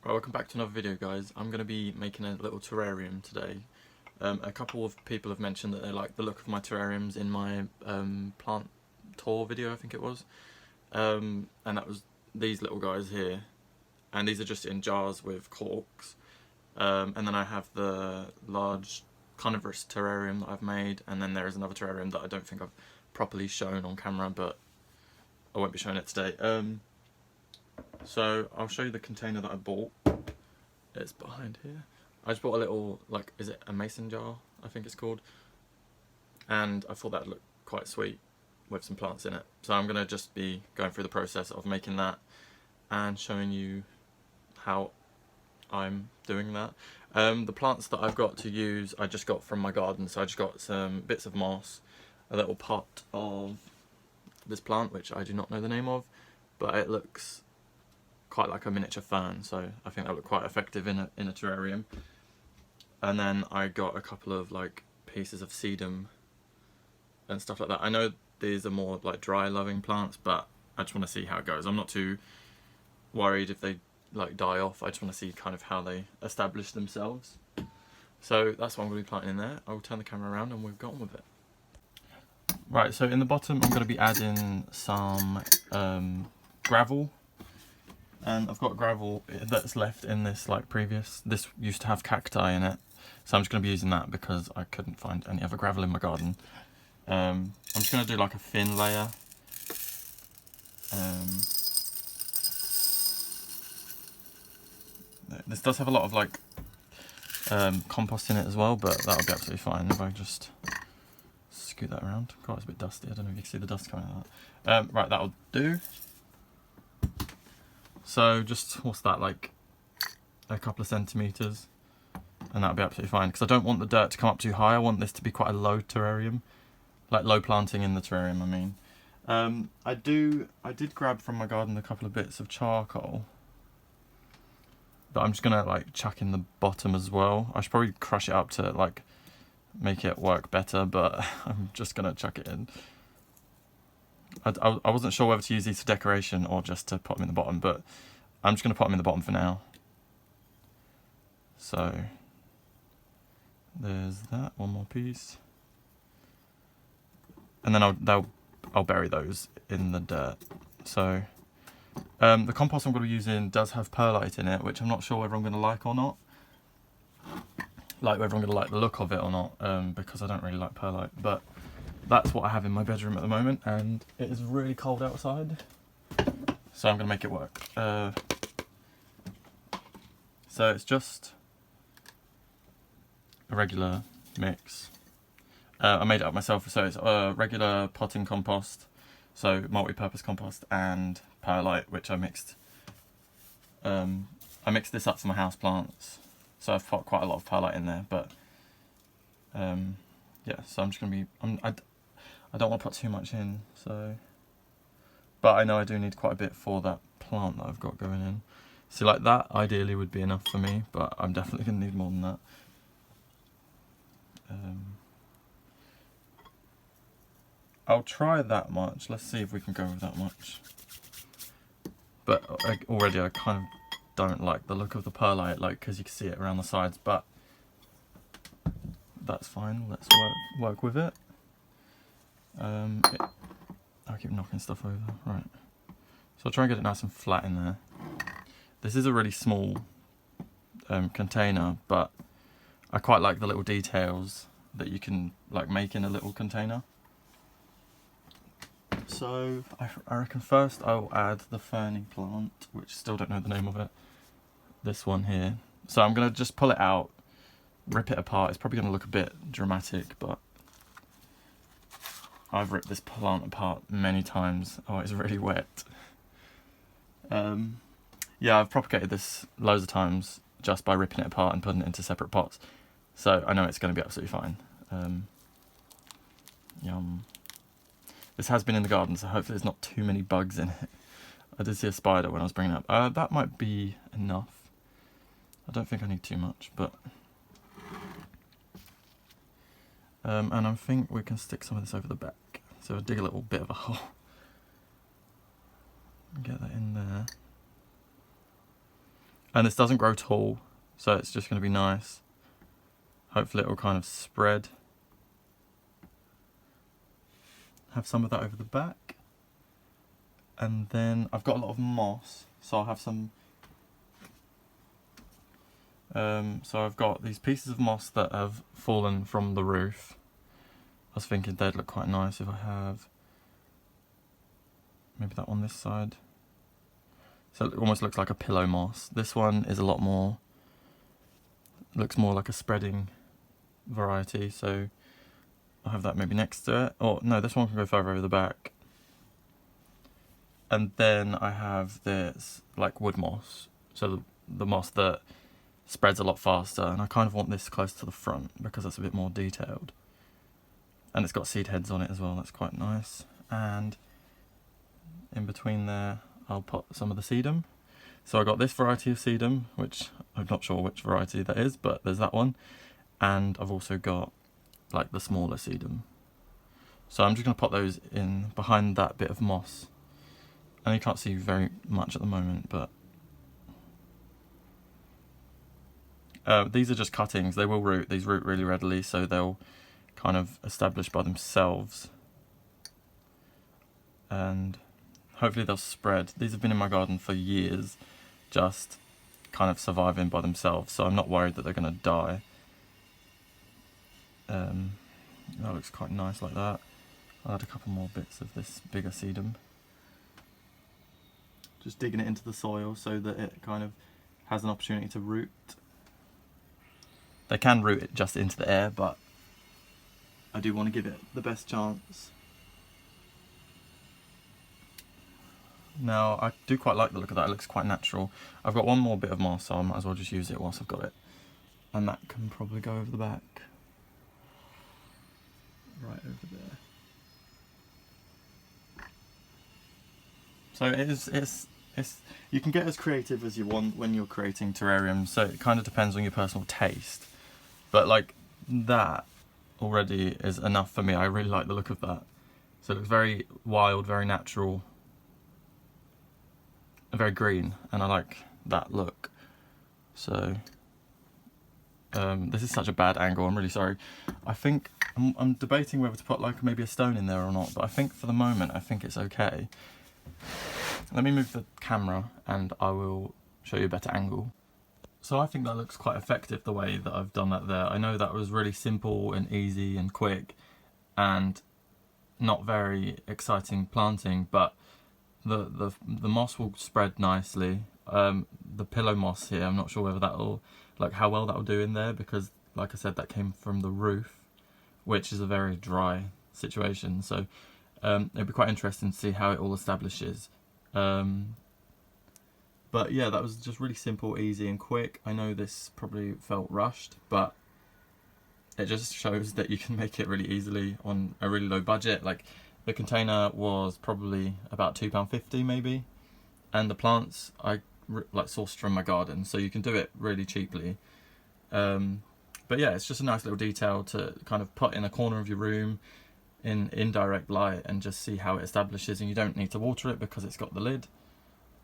Right, welcome back to another video, guys. I'm going to be making a little terrarium today. A couple of people have mentioned that they like the look of my terrariums in my plant tour video, I think it was. And that was these little guys here. And these are just in jars with corks. And then I have the large carnivorous terrarium that I've made. And then there is another terrarium that I don't think I've properly shown on camera, but I won't be showing it today. So I'll show you the container that I bought. It's behind here. I just bought a little, like, is it a mason jar, I think it's called. And I thought that'd look quite sweet with some plants in it. So I'm going to just be going through the process of making that and showing you how I'm doing that. The plants that I've got to use, I just got from my garden. So I just got some bits of moss, a little pot of this plant, which I do not know the name of, but it looks quite like a miniature fern, so I think that would look quite effective in a terrarium. And then I got a couple of like pieces of sedum and stuff like that. I know these are more like dry loving plants, but I just want to see how it goes. I'm not too worried if they like die off. I just want to see kind of how they establish themselves. So that's what I'm going to be planting in there. I'll turn the camera around and we've got on with it. Right, so in the bottom I'm going to be adding some gravel. And I've got gravel that's left in this like previous, this used to have cacti in it. So I'm just going to be using that because I couldn't find any other gravel in my garden. I'm just going to do like a thin layer. This does have a lot of like compost in it as well, but that'll be absolutely fine if I just scoot that around. God, it's a bit dusty. I don't know if you can see the dust coming out of that. Right, that'll do. So just, what's that, like a couple of centimetres, and that'll be absolutely fine, because I don't want the dirt to come up too high. I want this to be quite a low terrarium, like low planting in the terrarium, I mean. I did grab from my garden a couple of bits of charcoal that I'm just gonna like chuck in the bottom as well. I should probably crush it up to like make it work better, but I'm just gonna chuck it in. I wasn't sure whether to use these for decoration or just to put them in the bottom, but I'm just going to put them in the bottom for now. So there's that, one more piece. And then I'll bury those in the dirt. So the compost I'm going to be using does have perlite in it, which I'm not sure whether I'm going to like or not. Like whether I'm going to like the look of it or not, because I don't really like perlite. But that's what I have in my bedroom at the moment, and it is really cold outside, so I'm going to make it work. So it's just a regular mix. I made it up myself, so it's a regular potting compost, so multi-purpose compost, and perlite, which I mixed. I mixed this up for my house plants, so I've put quite a lot of perlite in there, but yeah, so I'm just going to be... I don't want to put too much in, so... But I know I do need quite a bit for that plant that I've got going in. So like that ideally would be enough for me, but I'm definitely going to need more than that. I'll try that much. Let's see if we can go with that much. But already I kind of don't like the look of the perlite, like, because you can see it around the sides, but that's fine. Let's work with it. I keep knocking stuff over, right. So I'll try and get it nice and flat in there. This is a really small container, but I quite like the little details that you can like make in a little container. So I reckon first I'll add the ferny plant, which still don't know the name of it. This one here. So I'm going to just pull it out, rip it apart. It's probably going to look a bit dramatic, but I've ripped this plant apart many times. Oh, it's really wet. Yeah, I've propagated this loads of times just by ripping it apart and putting it into separate pots. So I know it's going to be absolutely fine. Yum. This has been in the garden, so hopefully there's not too many bugs in it. I did see a spider when I was bringing it up. That might be enough. I don't think I need too much, but... and I think we can stick some of this over the back. So I'll dig a little bit of a hole. Get that in there. And this doesn't grow tall, so it's just going to be nice. Hopefully it will kind of spread. Have some of that over the back. And then I've got a lot of moss, so I'll have some... so I've got these pieces of moss that have fallen from the roof. I was thinking they'd look quite nice if I have maybe that on this side. So it almost looks like a pillow moss. This one is a lot more, looks more like a spreading variety, so I'll have that maybe next to it. Or no, this one can go further over the back. And then I have this like wood moss, so the moss that spreads a lot faster, and I kind of want this close to the front because it's a bit more detailed. And it's got seed heads on it as well, that's quite nice. And in between there I'll put some of the sedum. So I got this variety of sedum, which I'm not sure which variety that is, but there's that one. And I've also got like the smaller sedum. So I'm just going to put those in behind that bit of moss. And you can't see very much at the moment, but these are just cuttings. They will root. These root really readily, so they'll kind of establish by themselves. And hopefully they'll spread. These have been in my garden for years, just kind of surviving by themselves, so I'm not worried that they're going to die. That looks quite nice like that. I'll add a couple more bits of this bigger sedum. Just digging it into the soil so that it kind of has an opportunity to root. They can root it just into the air, but I do want to give it the best chance. Now, I do quite like the look of that, it looks quite natural. I've got one more bit of moss, so I might as well just use it whilst I've got it. And that can probably go over the back. Right over there. So it's you can get as creative as you want when you're creating terrariums, so it kind of depends on your personal taste. But like that already is enough for me. I really like the look of that. So it looks very wild, very natural, very green, and I like that look. So this is such a bad angle, I'm really sorry. I think I'm debating whether to put like maybe a stone in there or not, but I think for the moment I think it's okay. Let me move the camera and I will show you a better angle. So I think that looks quite effective the way that I've done that there. I know that was really simple and easy and quick and not very exciting planting, but the moss will spread nicely. The pillow moss here, I'm not sure whether that'll, like how well that'll do in there, because like I said, that came from the roof, which is a very dry situation. So it'd be quite interesting to see how it all establishes. But yeah, that was just really simple, easy and quick. I know this probably felt rushed, but it just shows that you can make it really easily on a really low budget. Like the container was probably about £2.50 maybe, and the plants I like sourced from my garden, so you can do it really cheaply. But yeah, it's just a nice little detail to kind of put in a corner of your room in indirect light and just see how it establishes. And you don't need to water it because it's got the lid.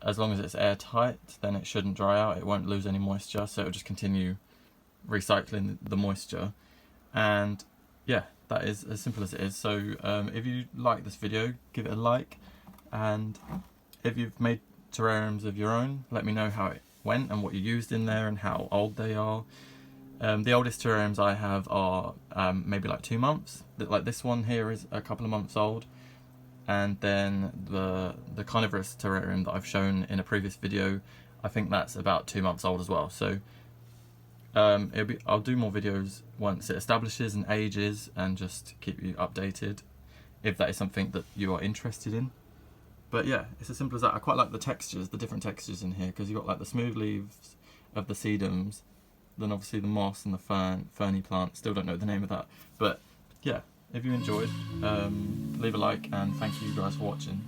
As long as it's airtight, then it shouldn't dry out, it won't lose any moisture, so it'll just continue recycling the moisture. And yeah, that is as simple as it is. So if you like this video, give it a like, and if you've made terrariums of your own, let me know how it went and what you used in there and how old they are. The oldest terrariums I have are maybe like 2 months. Like this one here is a couple of months old. And then the carnivorous terrarium that I've shown in a previous video, I think that's about 2 months old as well. So I'll do more videos once it establishes and ages, and just keep you updated if that is something that you are interested in. But yeah, it's as simple as that. I quite like the textures, the different textures in here, because you've got like the smooth leaves of the sedums, then obviously the moss and the ferny plant. Still don't know the name of that, but yeah. If you enjoyed, leave a like, and thank you guys for watching.